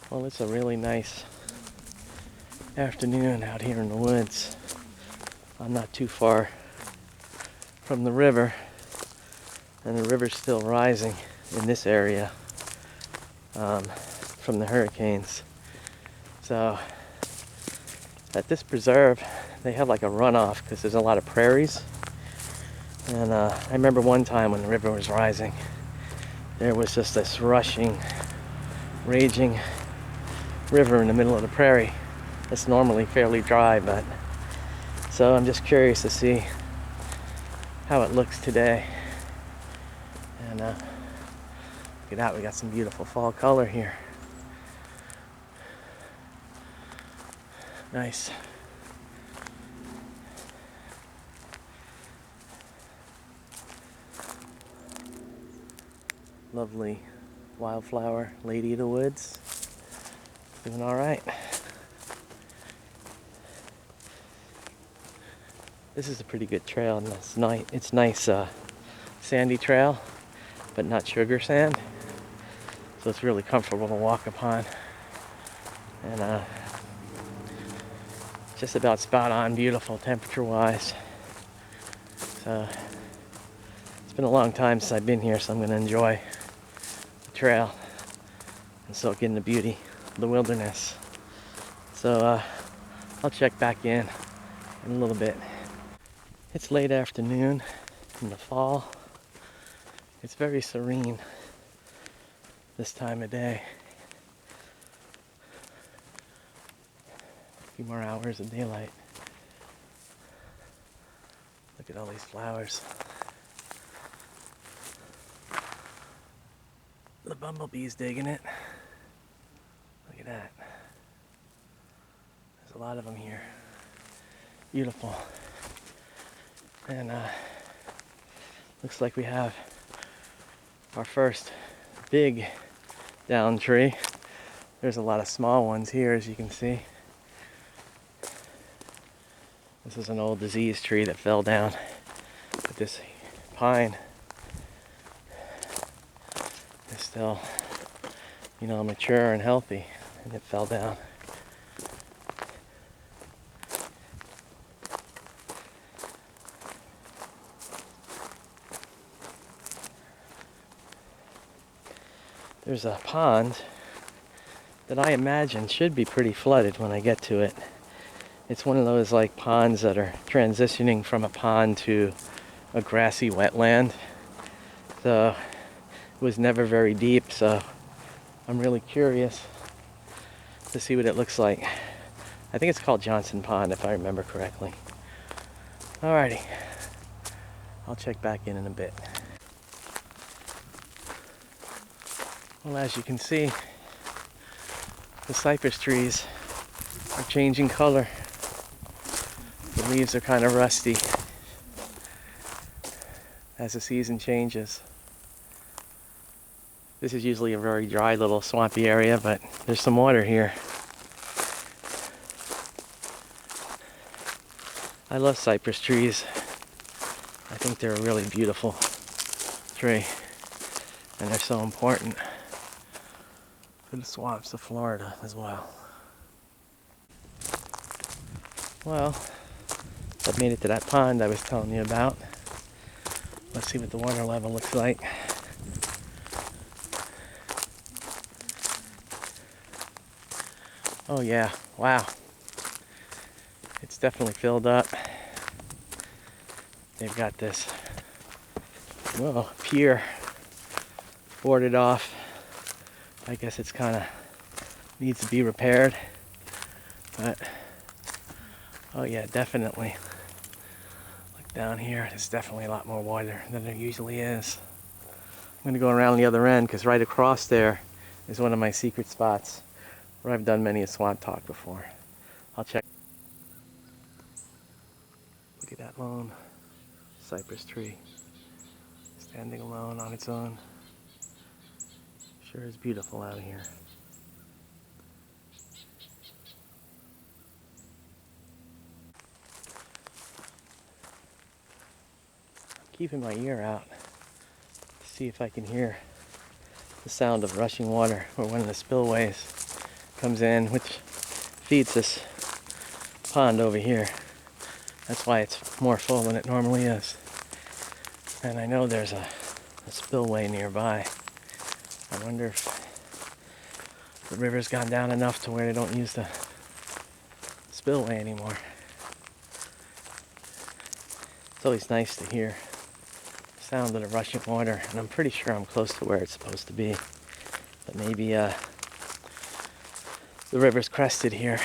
Well, it's a really nice afternoon out here in the woods. I'm not too far from the river, and the river's still rising in this area from the hurricanes. So at this preserve, they have like a runoff because there's a lot of prairies. And I remember one time when the river was rising, there was just this rushing, raging river in the middle of the prairie. It's normally fairly dry, but so I'm just curious to see how it looks today. And look at that, we got some beautiful fall color here. Nice. Lovely wildflower lady of the woods. Doing all right. This is a pretty good trail, and it's nice sandy trail, but not sugar sand. So it's really comfortable to walk upon. And just about spot on, beautiful temperature wise. So it's been a long time since I've been here, so I'm going to enjoy the trail and soak in the beauty of the wilderness. So I'll check back in a little bit. It's late afternoon in the fall. It's very serene this time of day. A few more hours of daylight. Look at all these flowers. The bumblebee's digging it. Look at that. There's a lot of them here. Beautiful. And looks like we have our first big down tree. There's a lot of small ones here, as you can see. This is an old diseased tree that fell down. But this pine is still, mature and healthy, and it fell down. There's a pond that I imagine should be pretty flooded when I get to it. It's one of those like ponds that are transitioning from a pond to a grassy wetland. So it was never very deep, so I'm really curious to see what it looks like. I think it's called Johnson Pond, if I remember correctly. Alrighty, I'll check back in a bit. Well, as you can see, the cypress trees are changing color. The leaves are kind of rusty as the season changes. This is usually a very dry little swampy area, but there's some water here. I love cypress trees. I think they're a really beautiful tree, and they're so important for the swamps of Florida as well. Well, I've made it to that pond I was telling you about. Let's see what the water level looks like. Oh yeah, wow. It's definitely filled up. They've got this pier boarded off. I guess it's kind of needs to be repaired. But oh yeah, definitely. Look down here, there's definitely a lot more water than there usually is. I'm going to go around the other end because right across there is one of my secret spots where I've done many a swamp talk before. I'll check. Look at that lone cypress tree standing alone on its own. Sure is beautiful out here. Keeping my ear out to see if I can hear the sound of rushing water or one of the spillways comes in, which feeds this pond over here. That's why it's more full than it normally is. And I know there's a spillway nearby. I wonder if the river's gone down enough to where they don't use the spillway anymore. It's always nice to hear the sound of the rushing water, and I'm pretty sure I'm close to where it's supposed to be. But maybe the river's crested here.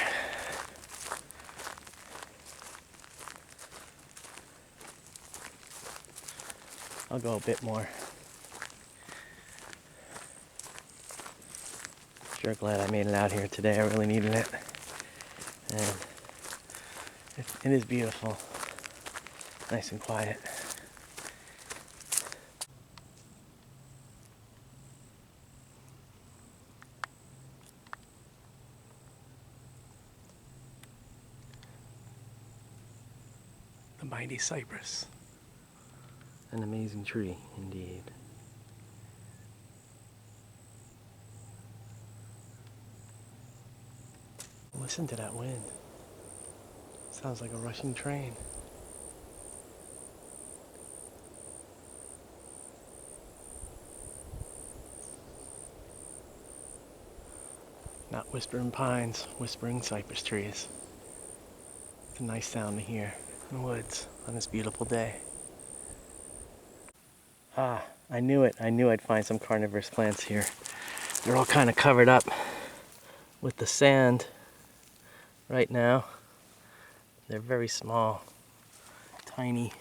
I'll go a bit more. Sure glad I made it out here today. I really needed it. And it is beautiful. Nice and quiet. The mighty cypress. An amazing tree, indeed. Listen to that wind. Sounds like a rushing train. Not whispering pines, whispering cypress trees. It's a nice sound to hear in the woods on this beautiful day. Ah, I knew it. I knew I'd find some carnivorous plants here. They're all kind of covered up with the sand right now. They're very small, tiny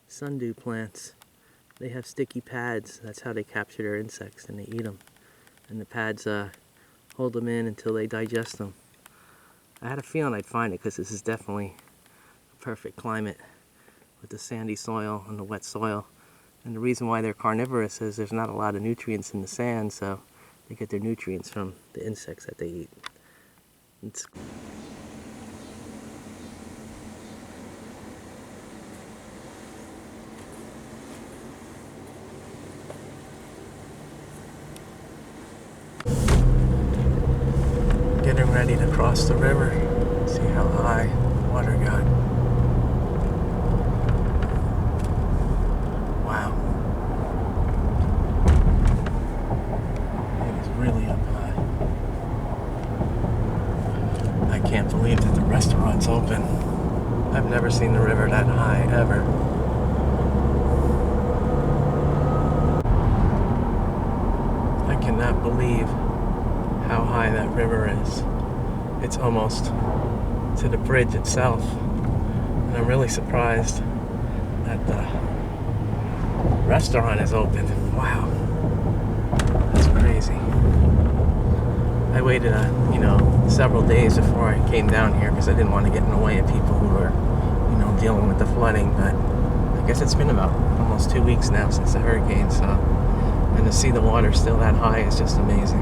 sundew plants. They have sticky pads. That's how they capture their insects, and they eat them. And the pads hold them in until they digest them. I had a feeling I'd find it because this is definitely a perfect climate with the sandy soil and the wet soil. And the reason why they're carnivorous is there's not a lot of nutrients in the sand, so they get their nutrients from the insects that they eat. It's getting ready to cross the river. See how high the water got. Wow. It is really up high. I can't believe that the restaurant's open. I've never seen the river that high, ever. I cannot believe how high that river is. It's almost to the bridge itself. And I'm really surprised that the restaurant is open. Wow. That's crazy. I waited, several days before I came down here because I didn't want to get in the way of people who were, dealing with the flooding. But I guess it's been about almost 2 weeks now since the hurricane, so, and to see the water still that high is just amazing.